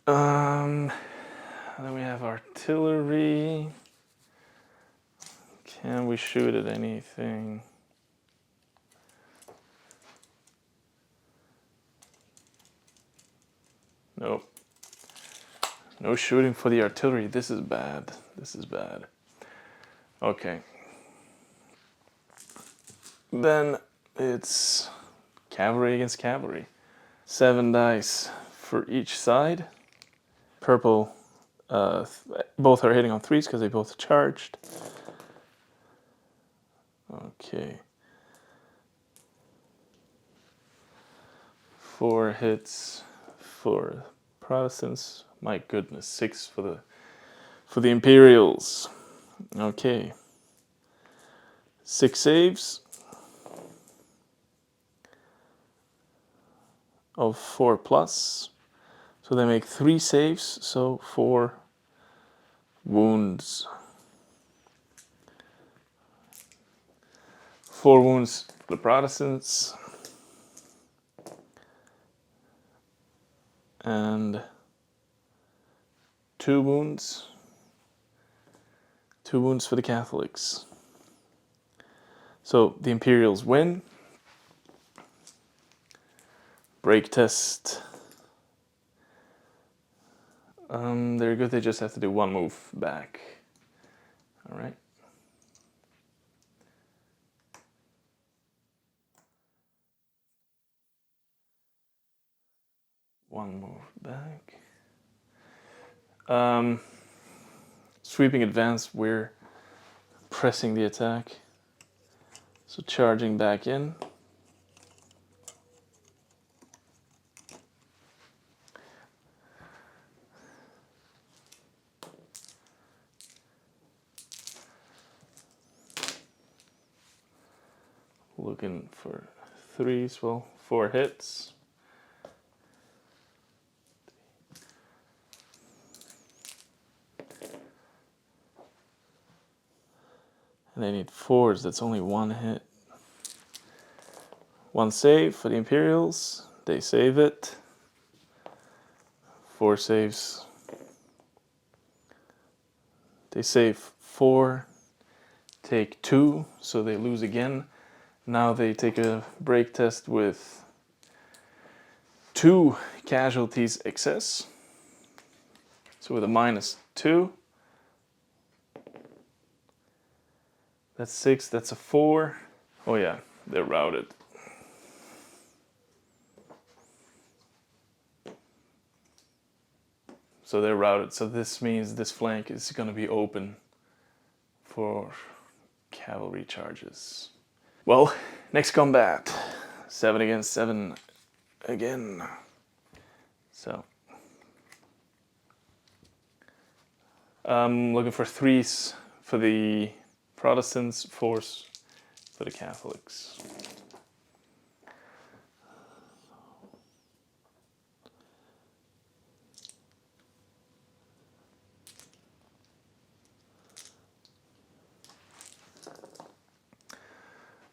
Then we have artillery. Can we shoot at anything? Nope. No shooting for the artillery. This is bad. This is bad. Okay. Then it's cavalry against cavalry. 7 dice for each side. Purple, both are hitting on 3s because they both charged. Okay. 4 hits for Protestants. My goodness, 6 for the Imperials. Okay. 6 saves of 4 plus. So they make 3 saves, so 4 wounds. 4 wounds for the Protestants. And 2 wounds. 2 wounds for the Catholics. So the Imperials win. Break test. They're good, they just have to do 1 move back. Alright. One move back. Sweeping advance, we're pressing the attack. So charging back in. Looking for 3s, well, 4 hits. And they need 4s, that's only 1 hit. 1 save for the Imperials, they save it. 4 saves. They save 4, take 2, so they lose again. Now they take a break test with 2 casualties excess. So with a -2. That's 6, that's a 4. Oh yeah, they're routed. So they're routed, so this means this flank is going to be open for cavalry charges. Well, next combat, 7 against 7 again. So I'm looking for 3s for the Protestants, 4s for the Catholics.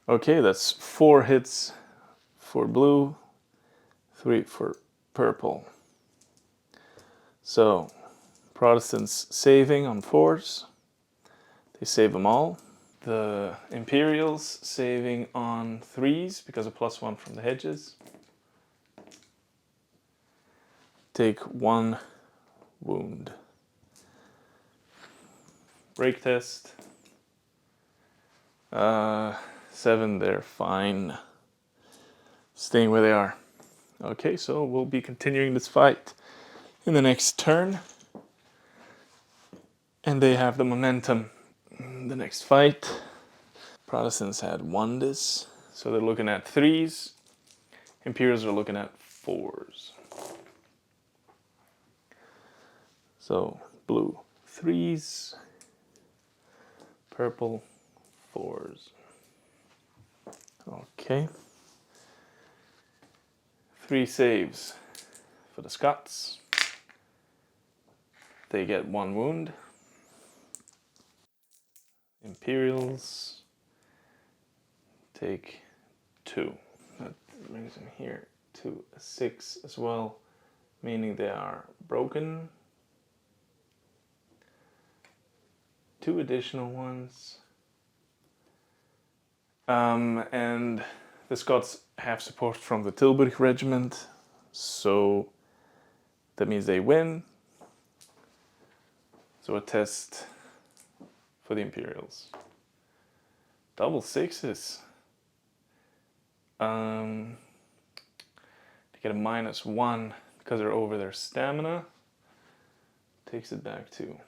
Okay, that's 4 hits for blue, 3 for purple. So, Protestants saving on 4s. They save them all. The Imperials saving on 3s because of +1 from the hedges. Take 1 wound. Break test. 7, they're fine. Staying where they are. Okay, so we'll be continuing this fight in the next turn. And they have the momentum in the next fight. Protestants had won this, so they're looking at 3s. Imperials are looking at 4s. So blue 3s, purple 4s. Okay. 3 saves for the Scots. They get 1 wound. Imperials take 2. That brings them here to a 6 as well, meaning they are broken. 2 additional ones. And the Scots have support from the Tilburg regiment, so that means they win. So a test for the Imperials. Double 6s. They get a -1 because they're over their stamina. Takes it back to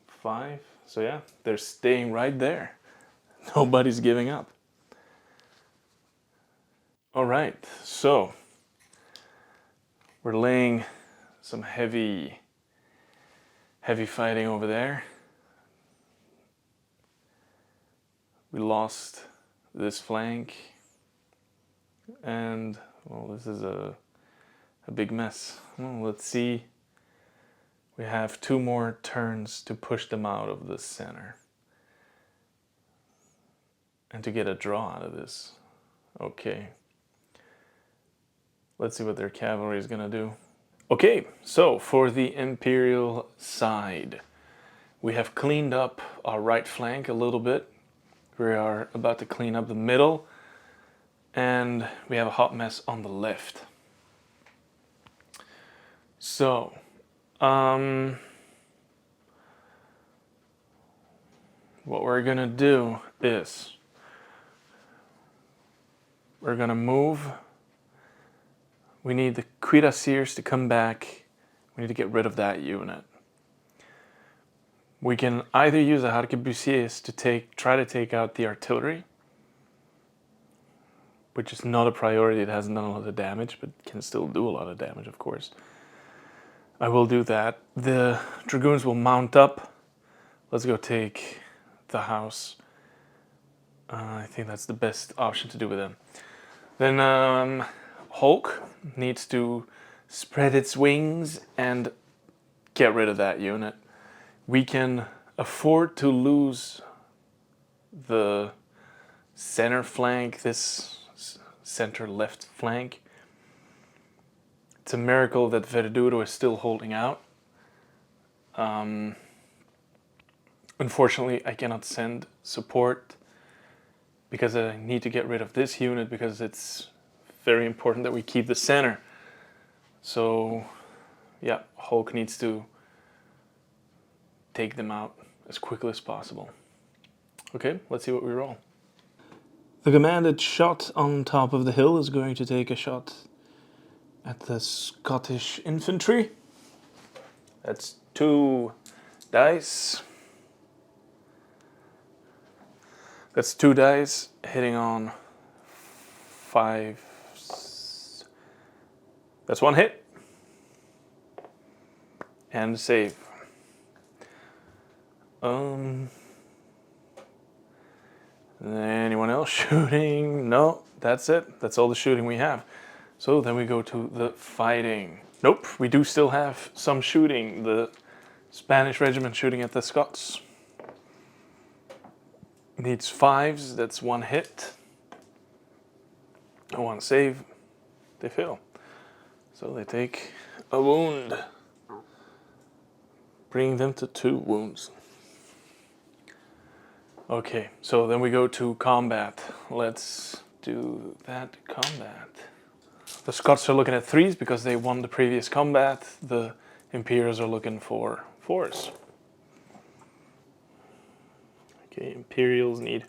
5. So yeah, they're staying right there. Nobody's giving up. All right, so we're laying some heavy fighting over there. We lost this flank, and well, this is a big mess. Well, let's see. We have 2 more turns to push them out of the center and to get a draw out of this. Okay. Let's see what their cavalry is gonna do. Okay, so for the Imperial side, we have cleaned up our right flank a little bit. We are about to clean up the middle, and we have a hot mess on the left. So, what we're gonna do is we're gonna move. We need the cuirassiers to come back. We need to get rid of that unit. We can either use the arquebusiers to try to take out the artillery, which is not a priority. It hasn't done a lot of damage, but can still do a lot of damage, of course. I will do that. The dragoons will mount up. Let's go take the house. I think that's the best option to do with them. Then Hulk needs to spread its wings and get rid of that unit. We can afford to lose the center flank, this center left flank. It's a miracle that Verduro is still holding out. Unfortunately, I cannot send support because I need to get rid of this unit because it's very important that we keep the center. So, yeah, Hulk needs to take them out as quickly as possible. Okay, let's see what we roll. The commanded shot on top of the hill is going to take a shot at the Scottish infantry. That's 2 dice. That's 2 dice hitting on 5, That's one hit. And save. Anyone else shooting? No, that's it. That's all the shooting we have. So then we go to the fighting. Nope, we do still have some shooting. The Spanish regiment shooting at the Scots. Needs 5s, that's one hit. One save. They fail. So they take a wound. Bringing them to 2 wounds. Okay, so then we go to combat. Let's do that combat. The Scots are looking at 3s because they won the previous combat. The Imperials are looking for 4s. Okay, Imperials need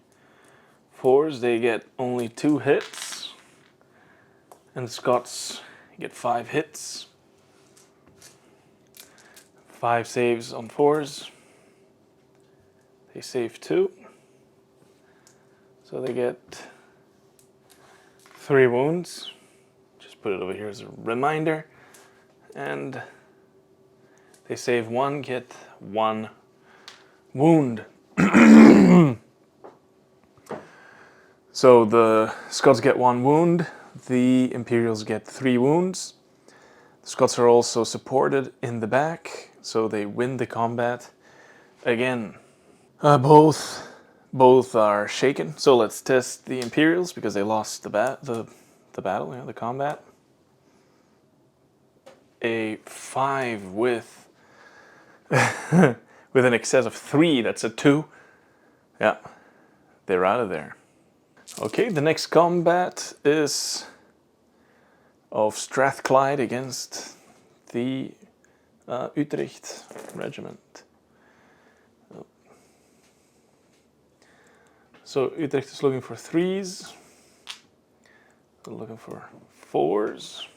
4s. They get only 2 hits. And the Scots get 5 hits. 5 saves on 4s. They save 2. So they get 3 wounds. Just put it over here as a reminder. And they save 1, get 1 wound. So the Scots get 1 wound. The Imperials get 3 wounds. The Scots are also supported in the back, so they win the combat again. Both are shaken. So let's test the Imperials because they lost the battle, the combat. A 5 with with an excess of 3. That's a 2. Yeah, they're out of there. Okay, the next combat is of Strathclyde against the Utrecht regiment. So Utrecht is looking for 3s. They're looking for 4s.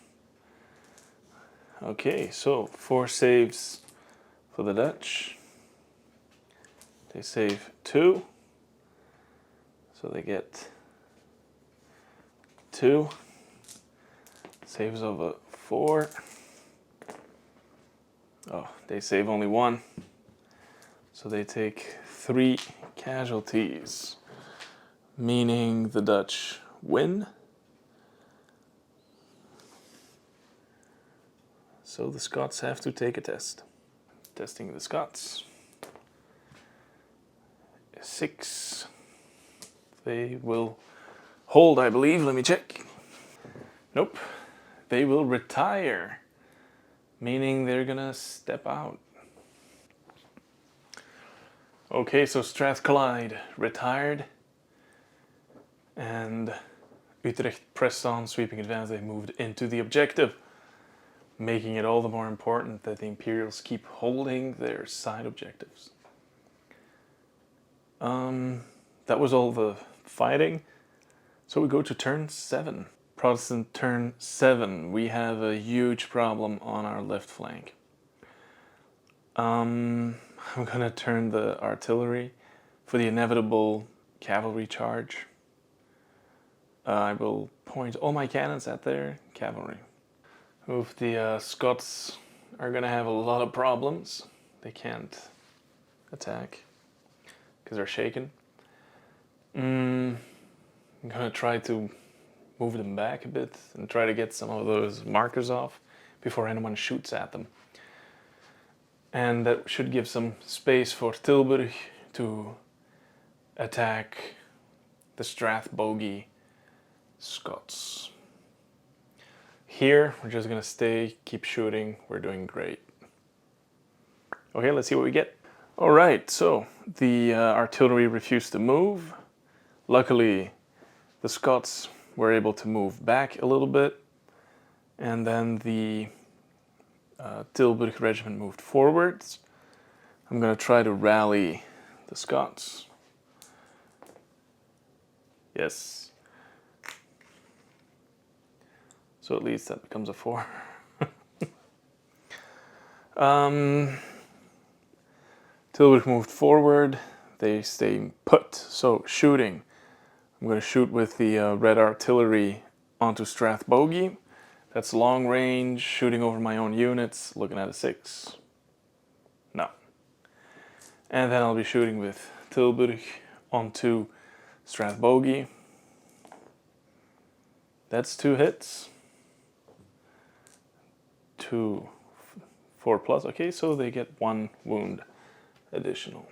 Okay, so 4 saves for the Dutch. They save 2. So they get 2. Saves of a 4. Oh, they save only 1. So they take 3 casualties, meaning the Dutch win. So the Scots have to take a test. Testing the Scots. 6. They will hold, I believe. Let me check. Nope. They will retire, meaning they're gonna step out. Okay, so Strathclyde retired, and Utrecht pressed on, sweeping advance. They moved into the objective, making it all the more important that the Imperials keep holding their side objectives. That was all the fighting. So we go to turn 7. Protestant turn 7. We have a huge problem on our left flank. I'm gonna turn the artillery for the inevitable cavalry charge. I will point all my cannons at their cavalry. Oof, the Scots are gonna have a lot of problems. They can't attack because they're shaken. I'm gonna try to move them back a bit and try to get some of those markers off before anyone shoots at them. And that should give some space for Tilburg to attack the Strathbogie Scots. Here, we're just gonna stay, keep shooting, we're doing great. Okay, let's see what we get. All right, so the artillery refused to move. Luckily, the Scots were able to move back a little bit, and then the Tilburg regiment moved forwards. I'm going to try to rally the Scots. Yes. So at least that becomes a 4. Tilburg moved forward. They stay put, so shooting. I'm going to shoot with the red artillery onto Strathbogie. That's long range, shooting over my own units, looking at a 6. No. And then I'll be shooting with Tilburg onto Strathbogie. That's 2 hits. 2, 4 plus. Okay, so they get 1 wound additional.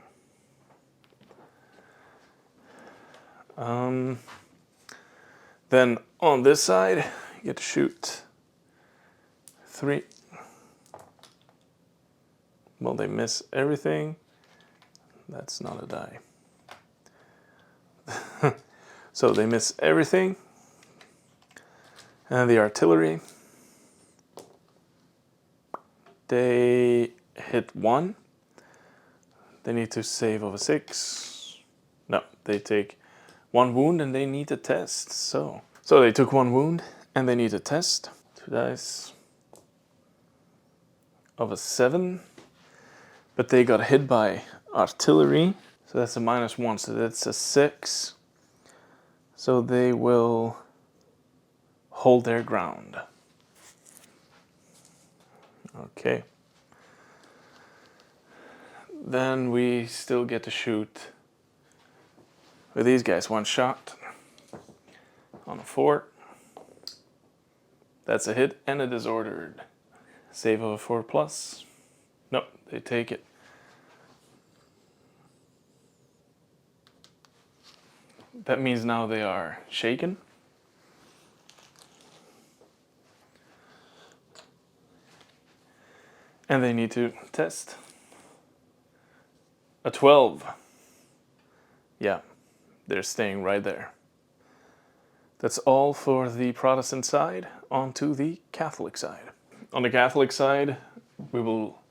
Then on this side, you get to shoot 3. Well, they miss everything. That's not a die. So they miss everything. And the artillery, they hit 1. They need to save over 6. No, they take 1 wound and they need to test. So they took 1 wound and they need to test. 2 dice of a 7. But they got hit by artillery. So that's a -1. So that's a 6. So they will hold their ground. Okay. Then we still get to shoot with these guys 1 shot on a 4. That's a hit and a disordered. Save of a 4 plus. No, they take it. That means now they are shaken. And they need to test. A 12. Yeah, they're staying right there. That's all for the Protestant side. On to the Catholic side. On the Catholic side, we will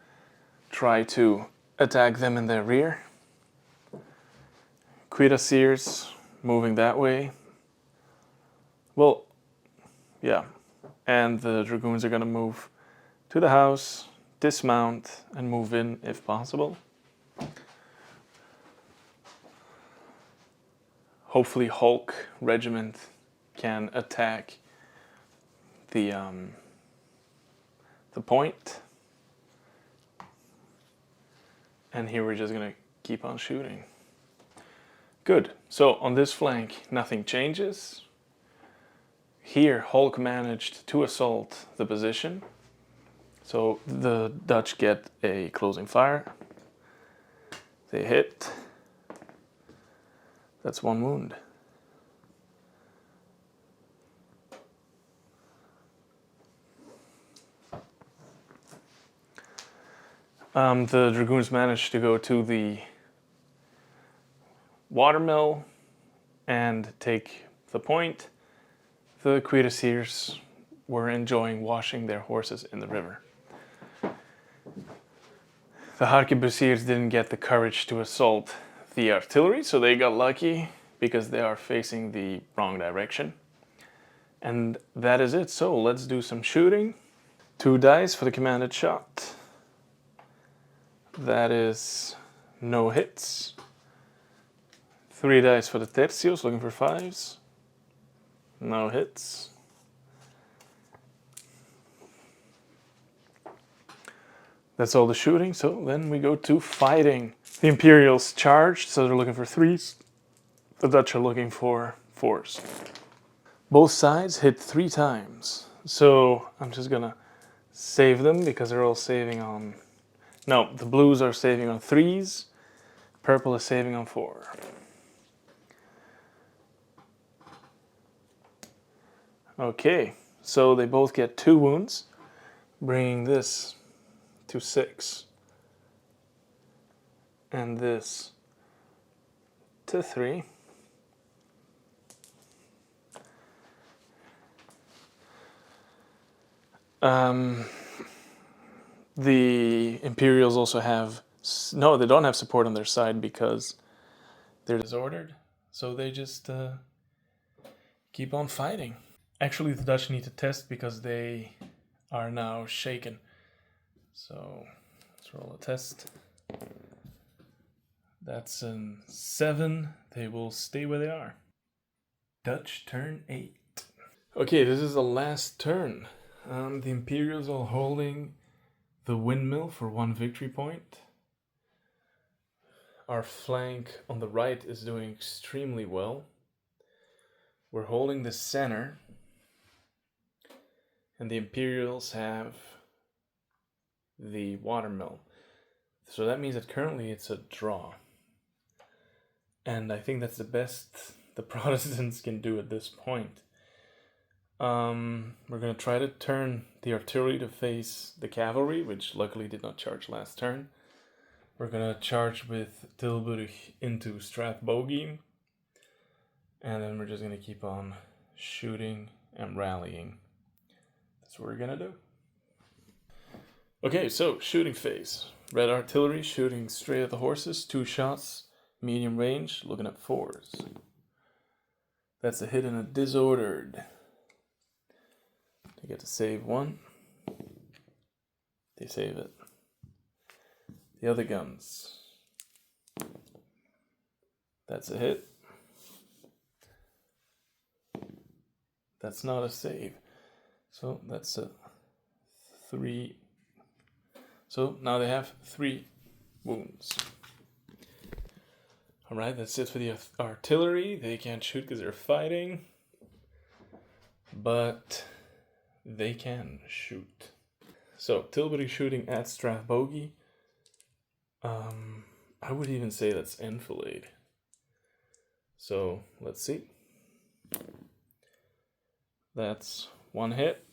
try to attack them in their rear. Cuirassiers moving that way. Well, yeah. And the Dragoons are going to move to the house, dismount, and move in if possible. Hopefully Hulk regiment can attack the point. And here we're just going to keep on shooting. Good. So on this flank, nothing changes. Here, Hulk managed to assault the position. So the Dutch get a closing fire. They hit. That's 1 wound. The Dragoons managed to go to the watermill and take the point. The Cuirassiers were enjoying washing their horses in the river. The Harquebusiers didn't get the courage to assault the artillery, so they got lucky because they are facing the wrong direction. And that is it. So let's do some shooting. 2 dice for the commanded shot. That is no hits. 3 dice for the tercios, looking for 5s. No hits. That's all the shooting, so then we go to fighting. The Imperials charged, so they're looking for 3s. The Dutch are looking for 4s. Both sides hit 3 times. So I'm just gonna save them because they're all saving on... No, the blues are saving on 3s. Purple is saving on 4. Okay, so they both get 2 wounds, bringing this to 6. And this to 3. The Imperials also have... No, they don't have support on their side because they're disordered. So they just keep on fighting. Actually, the Dutch need to test because they are now shaken. So let's roll a test. That's a 7. They will stay where they are. Dutch turn 8. Okay, this is the last turn. The Imperials are holding the windmill for 1 victory point. Our flank on the right is doing extremely well. We're holding the center, and the Imperials have the watermill. So that means that currently it's a draw. And I think that's the best the Protestants can do at this point. We're going to try to turn the artillery to face the cavalry, which luckily did not charge last turn. We're going to charge with Tilburg into Strathbogie. And then we're just going to keep on shooting and rallying. That's what we're going to do. Okay, so shooting phase. Red artillery shooting straight at the horses. 2 shots, medium range, looking at 4s. That's a hit and a disordered. They get to save 1. They save it. The other guns. That's a hit. That's not a save. So that's a 3. So now they have 3 wounds. Alright, that's it for the artillery. They can't shoot because they're fighting. But they can shoot. So, Tilbury shooting at Strathbogie. I would even say that's enfilade. So, let's see. That's 1 hit.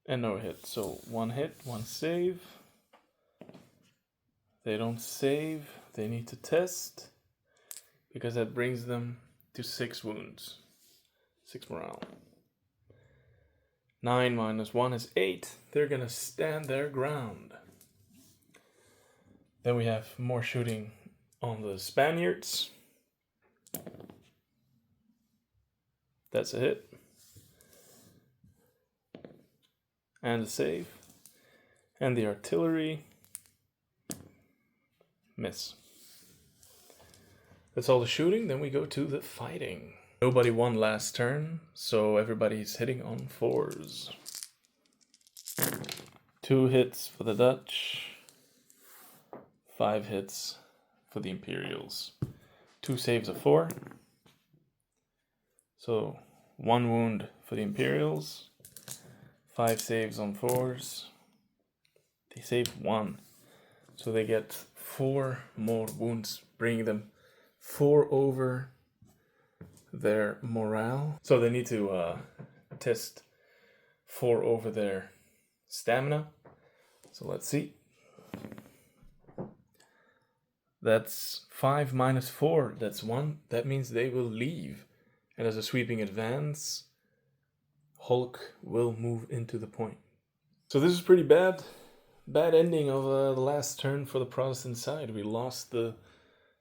And no hit. So, 1 hit, 1 save. They don't save. They need to test. Because that brings them to 6 wounds. 6 morale. 9 minus 1 is 8. They're going to stand their ground. Then we have more shooting on the Spaniards. That's a hit. And a save. And the artillery. Miss. That's all the shooting. Then we go to the fighting. Nobody won last turn, so everybody's hitting on 4s. 2 hits for the Dutch. 5 hits for the Imperials. 2 saves of 4. So 1 wound for the Imperials. 5 saves on 4s. They save 1. So they get 4 more wounds, bringing them 4 over their morale. So they need to test 4 over their stamina. So let's see. That's 5 minus 4. That's 1. That means they will leave. And as a sweeping advance, Hulk will move into the point. So this is pretty bad. Bad ending of the last turn for the Protestant side. We lost the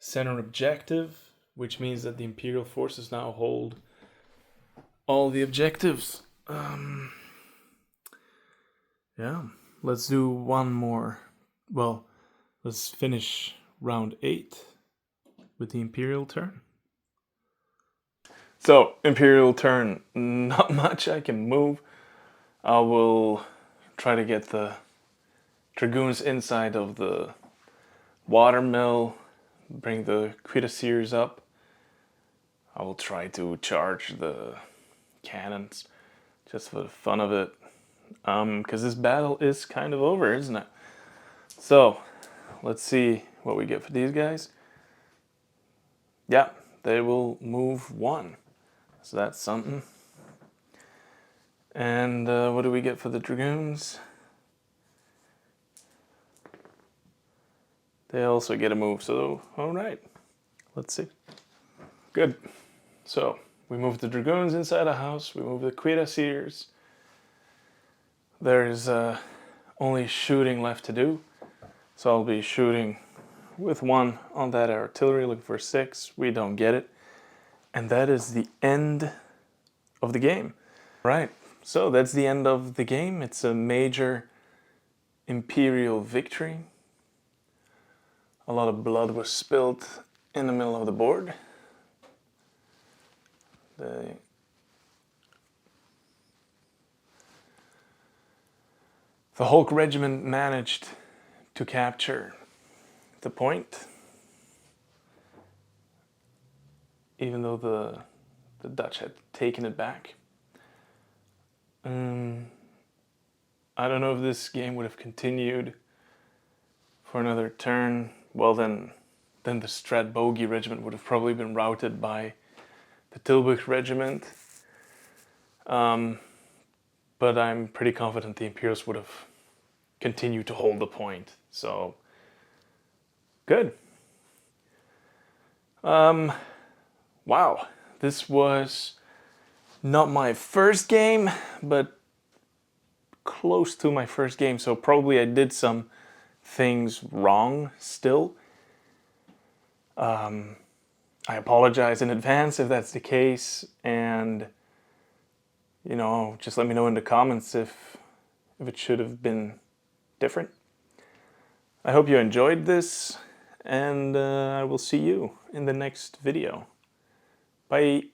center objective, which means that the Imperial forces now hold all the objectives. Yeah, let's do one more. Well, let's finish round 8 with the Imperial turn. So, Imperial turn, not much I can move. I will try to get the Dragoons inside of the watermill, bring the cuirassiers up. I will try to charge the cannons just for the fun of it. Because this battle is kind of over, isn't it? So, let's see what we get for these guys. Yeah, they will move 1. So that's something. And what do we get for the Dragoons? They also get a move, so alright. Let's see. Good. So, we move the Dragoons inside the house, we move the cuirassiers. There's only shooting left to do. So I'll be shooting with 1 on that artillery, looking for 6. We don't get it. And that is the end of the game. Right, so that's the end of the game. It's a major Imperial victory. A lot of blood was spilled in the middle of the board. The Hulk regiment managed to capture the point, even though the Dutch had taken it back. I don't know if this game would have continued for another turn. Well, then the Stratbogie regiment would have probably been routed by the Tilburg regiment. But I'm pretty confident the Imperials would have continued to hold the point. So, good. Wow, this was not my first game, but close to my first game. So probably I did some things wrong still. I apologize in advance if that's the case, and you know, just let me know in the comments if it should have been different. I hope you enjoyed this, and I will see you in the next video. Bye.